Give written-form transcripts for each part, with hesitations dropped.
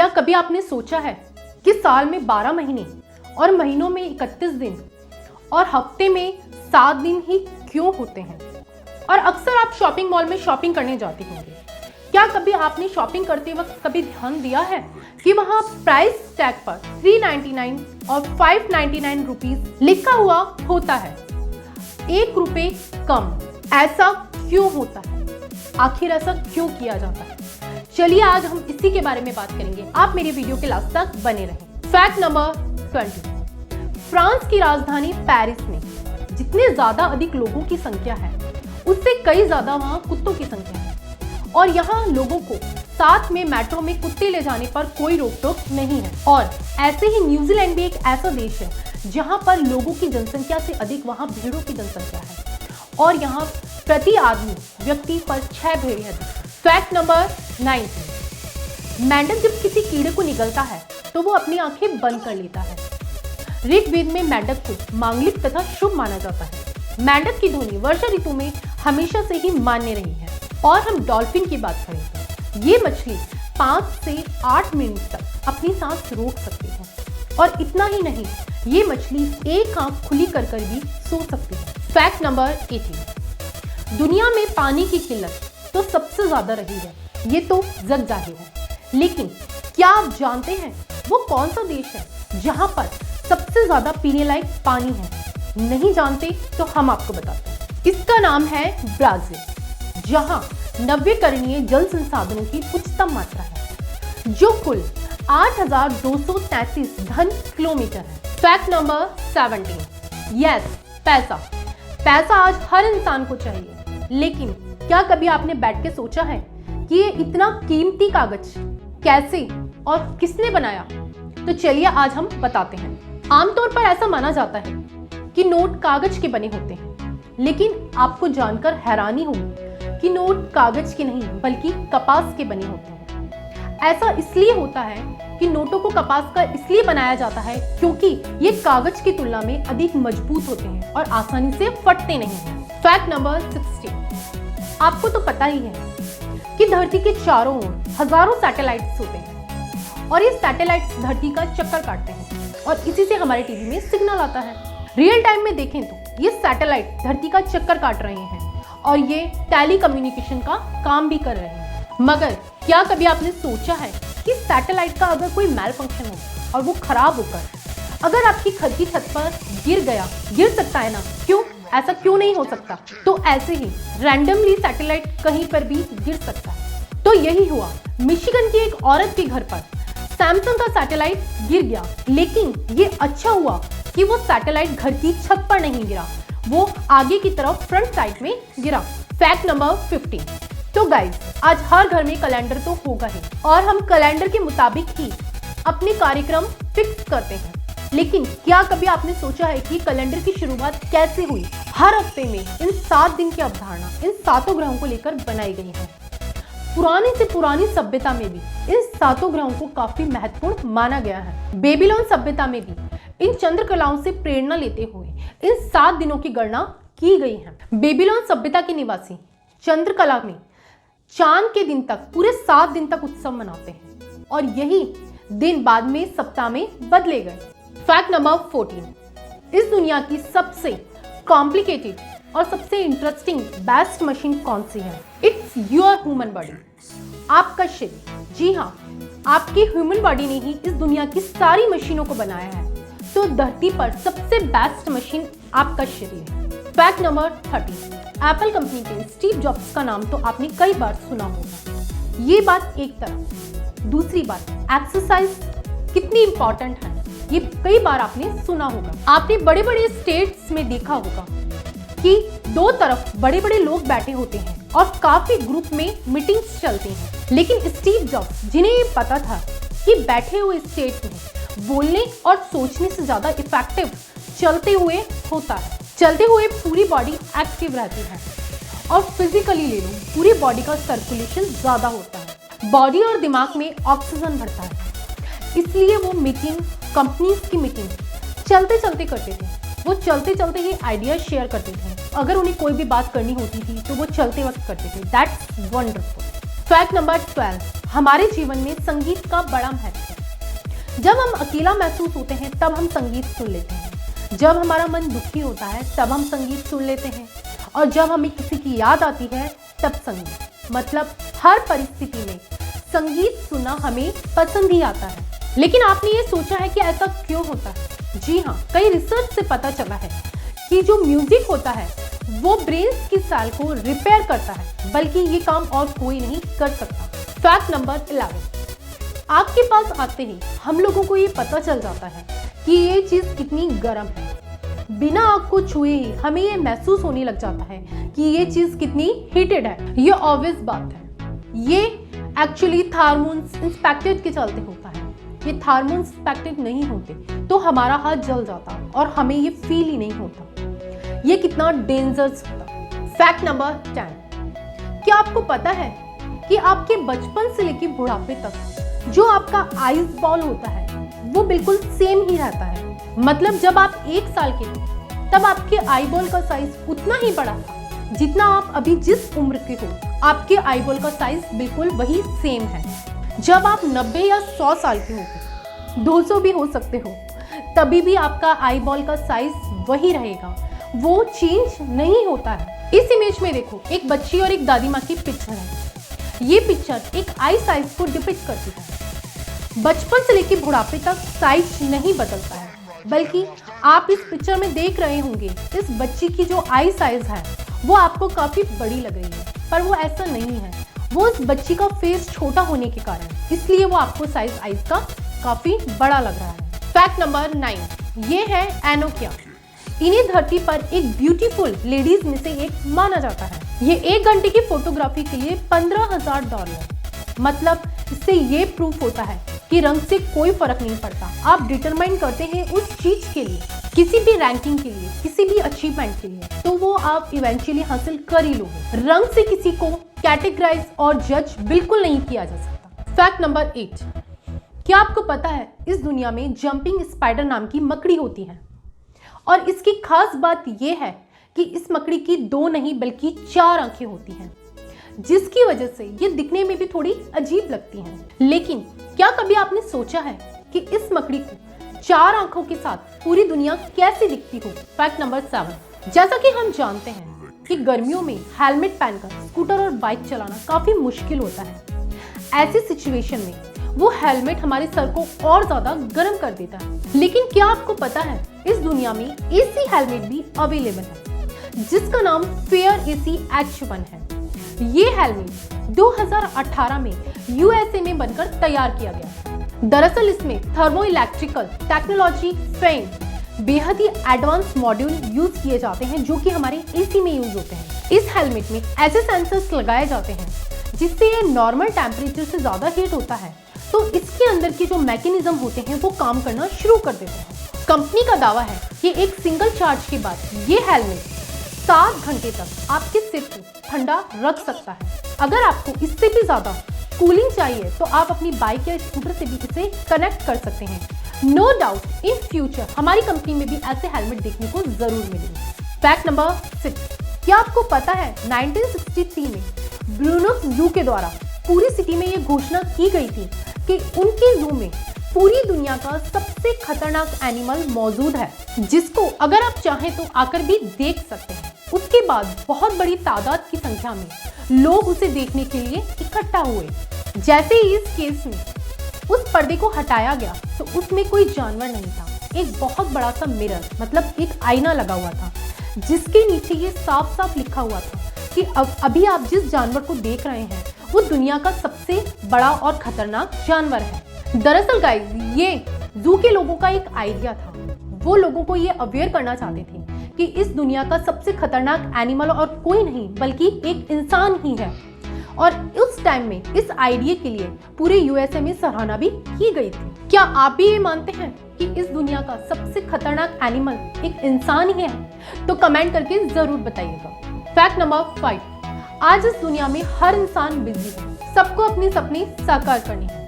क्या कभी आपने सोचा है कि साल में 12 महीने और महीनों में 31 दिन और हफ्ते में 7 दिन ही क्यों होते हैं? और अक्सर आप शॉपिंग मॉल में शॉपिंग करने जाते होंगे। क्या कभी आपने शॉपिंग करते वक्त कभी ध्यान दिया है कि वहाँ प्राइस टैग पर 399 और 599 रुपीस लिखा हुआ होता है, 1 रुपए कम? ऐसा क्यों होता है? आखिर ऐसा क्यों किया जाता है? चलिए आज हम इसी के बारे में बात करेंगे। आप मेरे वीडियो के लास्ट तक बने रहें। Fact number 20। फ्रांस की राजधानी पेरिस में जितने ज्यादा अधिक लोगों की संख्या है उससे कई ज्यादा वहां कुत्तों की संख्या है, और यहाँ लोगों को साथ में मेट्रो में कुत्ते ले जाने पर कोई रोक टोक नहीं है। और ऐसे ही न्यूजीलैंड भी एक ऐसा देश है जहाँ पर लोगों की जनसंख्या से अधिक वहाँ भेड़ों की जनसंख्या है, और यहाँ प्रति आदमी व्यक्ति पर 6 भेड़ियां थी। Fact number 19। मेंढक जब किसी कीड़े को निगलता है तो वो अपनी आंखें बंद कर लेता है। ऋग्वेद में मेंढक को मांगलिक तथा शुभ माना जाता है। मेंढक की ध्वनि वर्षा ऋतु में हमेशा से ही मान्य रही है। और हम डॉल्फिन की बात करें तो ये मछली 5 से 8 मिनट तक अपनी सांस रोक सकती है, और इतना ही नहीं, ये मछली एक आंख खुली कर भी सो सकती है। Fact number 18। दुनिया में पानी की किल्लत तो सबसे ज्यादा रही है, ये तो जग जाहिर है, लेकिन क्या आप जानते हैं वो कौन सा देश है जहां पर सबसे ज्यादा पीने लायक पानी है? नहीं जानते तो हम आपको बताते हैं। इसका नाम है ब्राजील, जहां नवीकरणीय जल संसाधनों की उच्चतम मात्रा है, जो कुल 8,233 घन किलोमीटर है। Fact number 17। यस, पैसा आज हर इंसान को चाहिए, लेकिन क्या कभी आपने बैठ के सोचा है कि ये इतना कीमती कागज कैसे और किसने बनाया? तो चलिए आज हम बताते हैं। आमतौर पर ऐसा माना जाता है कि नोट कागज के बने होते हैं, लेकिन आपको जानकर हैरानी होगी कि नोट कागज के नहीं बल्कि कपास के बने होते हैं। ऐसा इसलिए होता है कि नोटों को कपास का इसलिए बनाया जाता है क्योंकि ये कागज की तुलना में अधिक मजबूत होते हैं और आसानी से फटते नहीं हैं। Fact number 16। आपको तो पता ही है कि धरती के चारों ओर हजारों सैटेलाइट्स होते हैं, और ये सैटेलाइट्स धरती का चक्कर काटते हैं और इसी से हमारे टीवी में सिग्नल आता है। रियल टाइम में देखें तो ये सैटेलाइट धरती का चक्कर काट रहे हैं और ये टेली कम्युनिकेशन का काम भी कर रहे हैं। मगर क्या कभी आपने सोचा है कि सैटेलाइट का अगर कोई मैल फंक्शन हो और वो खराब होकर अगर आपकी घर की छत पर गिर सकता है ना? क्यों? ऐसा क्यों नहीं हो सकता? तो ऐसे ही रैंडमली सैटेलाइट कहीं पर भी गिर सकता है। तो यही हुआ, मिशिगन की एक औरत के घर पर सैमसंग का सैटेलाइट गिर गया, लेकिन ये अच्छा हुआ कि वो सैटेलाइट घर की छत पर नहीं गिरा, वो आगे की तरफ फ्रंट साइड में गिरा। Fact number 15। तो गाइस, आज हर घर में कैलेंडर तो होगा ही, और हम कैलेंडर के मुताबिक ही अपने कार्यक्रम फिक्स करते हैं। लेकिन क्या कभी आपने सोचा है कि कैलेंडर की शुरुआत कैसे हुई? हर हफ्ते में इन 7 दिन की अवधारणा इन 7 ग्रहों को लेकर बनाई गई है। पुरानी से पुरानी सभ्यता में भी इन 7 ग्रहों को काफी महत्वपूर्ण माना गया है। बेबीलोन सभ्यता में भी इन चंद्रकलाओं से प्रेरणा लेते हुए इन 7 दिनों की गणना की गई है। बेबीलोन सभ्यता के निवासी चंद्रकला में चांद के दिन तक पूरे 7 दिन तक उत्सव मनाते हैं, और यही दिन बाद में सप्ताह में बदले गए। Fact number 14। इस दुनिया की सबसे कॉम्प्लिकेटेड और सबसे इंटरेस्टिंग बेस्ट मशीन कौन सी है? इट्स योर ह्यूमन बॉडी, आपका शरीर। जी हाँ, आपकी ह्यूमन बॉडी ने ही इस दुनिया की सारी मशीनों को बनाया है, तो धरती पर सबसे बेस्ट मशीन आपका शरीर है। Fact number 30। एप्पल कंपनी के स्टीव जॉब्स का नाम तो आपने कई बार सुना होगा। ये बात एक तरफ, दूसरी बात एक्सरसाइज कितनी इंपॉर्टेंट है ये कई बार आपने सुना होगा। आपने बड़े बड़े स्टेट्स में देखा होगा कि 2 तरफ बड़े बड़े लोग बैठे होते हैं और काफी ग्रुप में मीटिंग्स चलती हैं, लेकिन स्टीव जॉब्स, जिन्हें ये पता था कि बैठे हुए स्टेट में बोलने और सोचने से ज्यादा इफेक्टिव चलते हुए होता है। चलते हुए पूरी बॉडी एक्टिव रहती है, और फिजिकली ले लो पूरी बॉडी का सर्कुलेशन ज्यादा होता है, बॉडी और दिमाग में ऑक्सीजन बढ़ता है। इसलिए वो मीटिंग, कंपनीज की मीटिंग चलते चलते करते थे। वो चलते चलते ही आइडिया शेयर करते थे। अगर उन्हें कोई भी बात करनी होती थी तो वो चलते वक्त करते थे। That's wonderful. Fact number 12। हमारे जीवन में संगीत का बड़ा महत्व है। जब हम अकेला महसूस होते हैं तब हम संगीत सुन लेते हैं, जब हमारा मन दुखी होता है तब हम संगीत सुन लेते हैं, और जब हमें किसी की याद आती है तब संगीत। मतलब हर परिस्थिति में संगीत सुनना हमें पसंद ही आता है। लेकिन आपने ये सोचा है कि ऐसा क्यों होता है? जी हाँ, कई रिसर्च से पता चला है कि जो म्यूजिक होता है वो ब्रेन की सेल को रिपेयर करता है, बल्कि ये काम और कोई नहीं कर सकता। फैक्ट नंबर 11, आग के पास आते ही हम लोगों को ये पता चल जाता है कि ये चीज कितनी गर्म है। बिना आग को छुए ही हमें ये महसूस होने लग जाता है कि ये चीज कितनी हीटेड है। ये ऑब्वियस बात है। ये एक्चुअली हार्मोन्स इंस्पेक्टेड के चलते होता है। ये हार्मोन्स इंस्पेक्टेड नहीं होते तो हमारा हाथ जल जाता और हमें ये फील ही नहीं होता। ये कितना डेंजरस होता। फैक्ट नंबर 10, क्या आपको पता है कि आपके बचपन से लेकर बुढ़ापे तक जो आपका आइस बॉल होता है वो बिल्कुल सेम ही रहता है। मतलब जब आप 1 साल के थे तब आपके आई बॉल का साइज उतना ही बड़ा था जितना आप अभी जिस उम्र के हो। आपके आई बॉल का साइज बिल्कुल वही सेम है। जब आप 90 या 100 साल के हो, 200 भी हो सकते हो, तभी भी आपका आई बॉल का साइज वही रहेगा, वो चेंज नहीं होता है। इस इमेज में देखो, एक बच्ची और एक दादी माँ की पिक्चर है। ये पिक्चर एक आई साइज को डिपिक्ट करती है। बचपन से लेकर बुढ़ापे तक साइज नहीं बदलता है, बल्कि आप इस पिक्चर में देख रहे होंगे इस बच्ची की जो आई साइज है वो आपको काफी बड़ी लग रही है, पर वो ऐसा नहीं है। वो उस बच्ची का फेस छोटा होने के कारण, इसलिए वो आपको साइज आइज का काफी बड़ा लग रहा है। फैक्ट नंबर 9, ये है एनोकिया। इन्हें धरती पर एक ब्यूटीफुल लेडीज में से एक माना जाता है। ये 1 घंटे की फोटोग्राफी के लिए $15,000। मतलब इससे ये प्रूफ होता है कि रंग से कोई फर्क नहीं पड़ता। आप डिटरमाइन करते हैं उस चीज के लिए, किसी भी रैंकिंग के लिए, किसी भी अचीवमेंट के लिए, तो वो आप इवेंचुअली हासिल कर ही लोगे। रंग से किसी को कैटेगराइज और जज बिल्कुल नहीं किया जा सकता। फैक्ट नंबर 8, क्या आपको पता है इस दुनिया में जंपिंग स्पाइडर नाम की मकड़ी होती है, और इसकी खास बात यह है कि इस मकड़ी की 2 नहीं बल्कि 4 आंखें होती हैं, जिसकी वजह से ये दिखने में भी थोड़ी अजीब लगती हैं। लेकिन क्या कभी आपने सोचा है कि इस मकड़ी को 4 आंखों के साथ पूरी दुनिया कैसे दिखती हो? फैक्ट नंबर 7, जैसा कि हम जानते हैं कि गर्मियों में हेलमेट पहनकर स्कूटर और बाइक चलाना काफी मुश्किल होता है। ऐसी सिचुएशन में वो हेलमेट हमारे सर को और ज्यादा गर्म कर देता है। लेकिन क्या आपको पता है इस दुनिया में एसी हेलमेट भी अवेलेबल है, जिसका नाम फेयर एसी H1 है। ये हेलमेट 2018 में यूएसए में बनकर तैयार किया गया। दरअसल इसमें थर्मो इलेक्ट्रिकल टेक्नोलॉजी फैन बेहद ही एडवांस मॉड्यूल यूज किए जाते हैं जो कि हमारे एसी में यूज होते हैं। इस हेलमेट में ऐसे सेंसर्स लगाए जाते हैं जिससे ये नॉर्मल टेम्परेचर से ज्यादा हीट होता है, तो इसके अंदर के जो मैकेनिज्म होते हैं वो काम करना शुरू कर देते हैं। कंपनी का दावा है कि एक सिंगल चार्ज के बाद ये हेलमेट 7 घंटे तक आपके सिर को ठंडा रख सकता है। अगर आपको इससे भी ज्यादा कूलिंग चाहिए तो आप अपनी बाइक या स्कूटर से भी इसे कनेक्ट कर सकते हैं। नो डाउट इन फ्यूचर हमारी कंपनी में भी ऐसे हेलमेट देखने को जरूर मिलेंगे। फैक्ट नंबर 6, क्या आपको पता है 1963 में ब्रूनोक्स जू के द्वारा पूरी सिटी में ये घोषणा की गई थी कि उनके जू में पूरी दुनिया का सबसे खतरनाक एनिमल मौजूद है, जिसको अगर आप चाहें तो आकर भी देख सकते हैं। उसके बाद बहुत बड़ी तादाद की संख्या में लोग उसे देखने के लिए इकट्ठा हुए। जैसे ही इस केस में उस पर्दे को हटाया गया तो उसमें कोई जानवर नहीं था, एक बहुत बड़ा सा मिरर मतलब एक आईना लगा हुआ था, जिसके नीचे ये साफ साफ लिखा हुआ था कि अभी आप जिस जानवर को देख रहे हैं वो दुनिया का सबसे बड़ा और खतरनाक जानवर है। दरअसल गाइस, ये जू के लोगों का एक आइडिया था। वो लोगों को ये अवेयर करना चाहते थे कि इस दुनिया का सबसे खतरनाक एनिमल और कोई नहीं बल्कि एक इंसान ही है, और उस टाइम में इस आइडिया के लिए पूरे यूएसए में सराहना भी की गई थी। क्या आप भी ये मानते हैं कि इस दुनिया का सबसे खतरनाक एनिमल एक इंसान ही है? तो कमेंट करके जरूर बताइएगा। फैक्ट नंबर 5, आज इस दुनिया में हर इंसान बिजी है, सबको अपने सपने साकार करने हैं।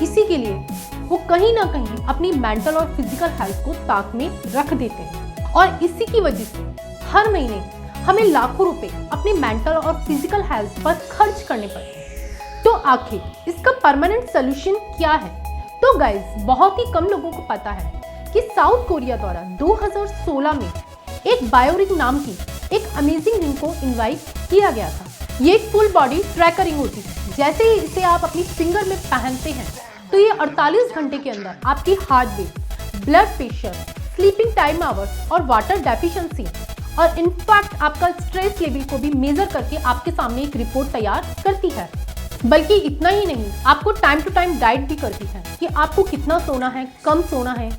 इसी के लिए वो कहीं ना कहीं अपनी मेंटल और फिजिकल हेल्थ को साथ में रख देते हैं, और इसी की वजह से हर महीने हमें लाखों रुपए अपने मेंटल और फिजिकल हेल्थ पर खर्च करने पड़ते हैं। तो आखिर इसका परमानेंट सोल्यूशन क्या है? तो गाइस, बहुत ही कम लोगों को पता है कि साउथ कोरिया द्वारा 2016 में एक बायोरिंग नाम की एक अमेजिंग रिंग को इन्वाइट किया गया था। ये एक फुल बॉडी ट्रैकर रिंग होती है। जैसे ही इसे आप अपनी फिंगर में पहनते हैं तो ये 48 घंटे के अंदर आपकी heart beat, blood pressure, sleeping time hours और वाटर डेफिशिएंसी और इनफैक्ट आपका स्ट्रेस लेवल को भी मेजर करके आपके सामने एक रिपोर्ट तैयार करती है। बल्कि इतना ही नहीं, आपको टाइम टू टाइम गाइड भी करती है कि आपको कितना सोना है, कम सोना है,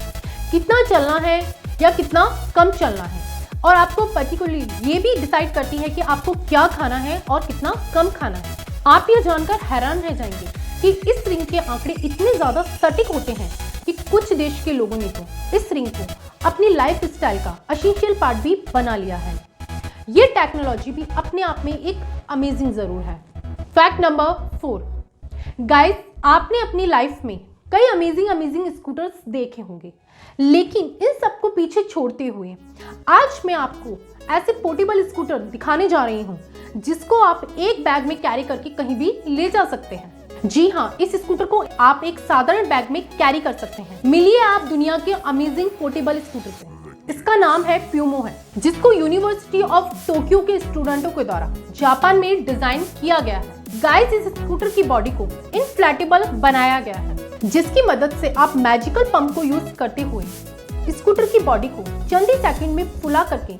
कितना चलना है या कितना कम चलना है, और आपको पर्टिकुलरली ये भी डिसाइड करती है कि आपको क्या खाना है और कितना कम खाना है। आप ये जानकर हैरान रह जाएंगे कि इस रिंग के आंकड़े इतने ज़्यादा सटीक होते हैं कि कुछ देश के लोगों ने तो इस रिंग को अपनी लाइफ स्टाइल का एसेंशियल पार्ट भी बना लिया है। ये टेक्नोलॉजी भी अपने आप में एक अमेजिंग ज़रूर है। फैक्ट नंबर 4, गाइस, आपने अपनी लाइफ में कई अमेजिंग स्कूटर्स देखे होंगे, लेकिन इन सबको पीछे छोड़ते हुए आज मैं आपको ऐसे पोर्टेबल स्कूटर दिखाने जा रही हूँ जिसको आप एक बैग में कैरी करके कहीं भी ले जा सकते हैं। जी हाँ, इस स्कूटर को आप एक साधारण बैग में कैरी कर सकते हैं। मिलिए आप दुनिया के अमेजिंग पोर्टेबल स्कूटर से। इसका नाम है प्यूमो है, जिसको यूनिवर्सिटी ऑफ टोक्यो के स्टूडेंटों के द्वारा जापान में डिजाइन किया गया है। गाइस, इस स्कूटर की बॉडी को इनफ्लैटेबल बनाया गया है, जिसकी मदद से आप मैजिकल पंप को यूज करते हुए स्कूटर की बॉडी को चंद ही सेकंड में फुला करके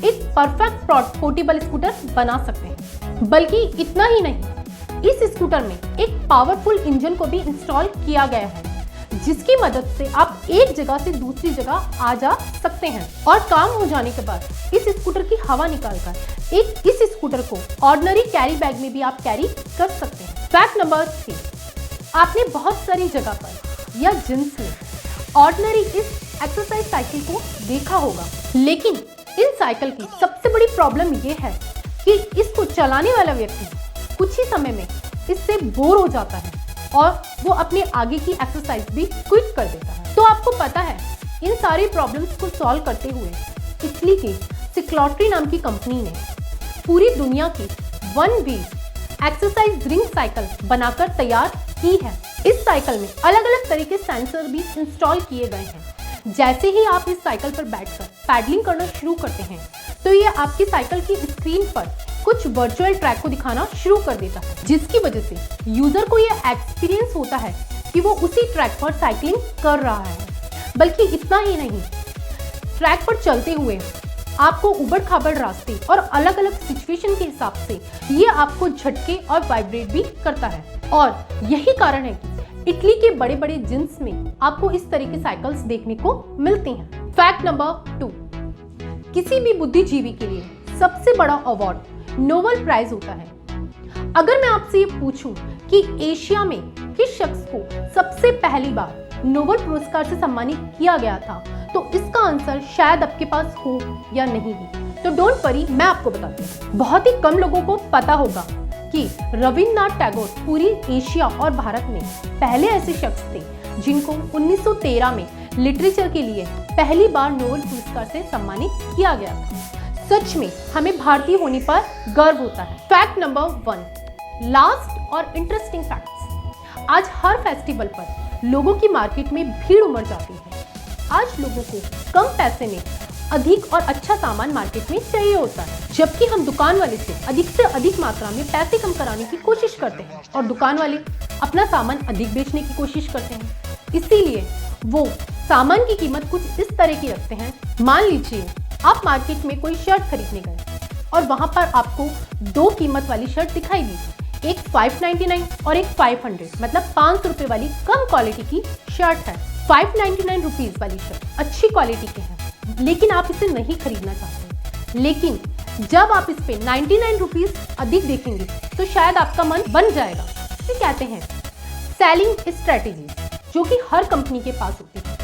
एक परफेक्ट पोर्टेबल स्कूटर बना सकते हैं। बल्कि इतना ही नहीं, इस स्कूटर में एक पावरफुल इंजन को भी इंस्टॉल किया गया है, जिसकी मदद से आप एक जगह से दूसरी जगह आ जा सकते हैं। और काम हो जाने के बाद इस स्कूटर की हवा निकालकर इस स्कूटर को ऑर्डिनरी कैरी बैग में भी आप कैरी कर सकते हैं। फैक्ट नंबर 3, आपने बहुत सारी जगह पर या जिम्स में ऑर्डिनरी इस एक्सरसाइज साइकिल को देखा होगा, लेकिन इन साइकिल की सबसे बड़ी प्रॉब्लम ये है कि इसको चलाने वाला व्यक्ति कुछ ही समय में इससे बोर हो जाता है और वो अपने आगे की एक्सरसाइज भी क्विट कर देता है। तो आपको पता है, इन सारी प्रॉब्लम्स को सॉल्व करते हुए इटली की सिक्लोट्री नाम की कंपनी ने पूरी दुनिया की 1 व्हील एक्सरसाइज रिंग साइकिल बनाकर तैयार की है। इस साइकिल में अलग अलग तरह के सेंसर भी इंस्टॉल किए गए हैं। जैसे ही आप इस साइकिल पर बैठकर पैडलिंग करना शुरू करते हैं तो ये आपकी साइकिल की स्क्रीन पर कुछ वर्चुअल ट्रैक को दिखाना शुरू कर देता है, जिसकी वजह से यूजर को यह एक्सपीरियंस होता है कि वो उसी ट्रैक पर साइकिलिंग कर रहा है। बल्कि इतना ही नहीं, ट्रैक पर चलते हुए आपको उबड़ खाबड़ रास्ते और अलग अलग सिचुएशन के हिसाब से ये आपको झटके और वाइब्रेट भी करता है। और यही कारण है कि इटली के बड़े बड़े जिम्स में आपको इस तरह के साइकिल्स देखने को मिलती हैं। फैक्ट नंबर 2, किसी भी बुद्धिजीवी के लिए सबसे बड़ा अवार्ड नोबेल प्राइज होता है। अगर मैं आपसे ये पूछूं कि एशिया में किस शख्स को सबसे पहली बार नोबेल पुरस्कार से सम्मानित किया गया था, तो इसका आंसर शायद आपके पास हो या नहीं भी। तो डोंट वरी, मैं आपको बताती हूँ। बहुत ही कम लोगों को पता होगा कि रविन्द्रनाथ टैगोर पूरी एशिया और भारत में पहले ऐसे शख्स थे जिनको 1913 में लिटरेचर के लिए पहली बार नोबेल पुरस्कार से सम्मानित किया गया था। सच में हमें भारतीय होने पर गर्व होता है। फैक्ट नंबर 1, लास्ट और इंटरेस्टिंग फैक्ट्स। आज हर फेस्टिवल पर लोगों की मार्केट में भीड़ उमड़ जाती है। आज लोगों को कम पैसे में अधिक और अच्छा सामान मार्केट में चाहिए होता है, जबकि हम दुकान वाले से अधिक मात्रा में पैसे कम कराने की कोशिश करते हैं और दुकान वाले अपना सामान अधिक बेचने की कोशिश करते हैं। इसीलिए वो सामान की कीमत कुछ इस तरह की रखते हैं। मान लीजिए आप मार्केट में कोई शर्ट खरीदने गए और वहां पर आपको 2 कीमत वाली शर्ट दिखाई दी, एक 599 और एक 500, मतलब 500 रुपये वाली कम क्वालिटी की शर्ट है। 599 रुपीज़ वाली शर्ट अच्छी क्वालिटी के हैं, लेकिन आप इसे नहीं खरीदना चाहते। लेकिन जब आप इस पे 99 रुपीज़ अधिक देखेंगे तो शायद आपका मन बन जाएगा। इसे कहते हैं सेलिंग स्ट्रेटेजी, जो कि हर कंपनी के पास होती है।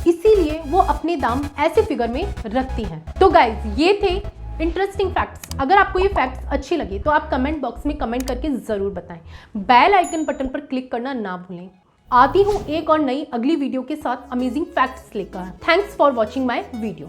इसीलिए वो अपने दाम ऐसे फिगर में रखती हैं। तो गाइज, ये थे इंटरेस्टिंग फैक्ट्स। अगर आपको ये फैक्ट्स अच्छे लगे तो आप कमेंट बॉक्स में कमेंट करके ज़रूर बताएं। बेल आइकन बटन पर क्लिक करना ना भूलें। आती हूँ एक और नई अगली वीडियो के साथ अमेजिंग फैक्ट्स लेकर। Thanks for watching my video.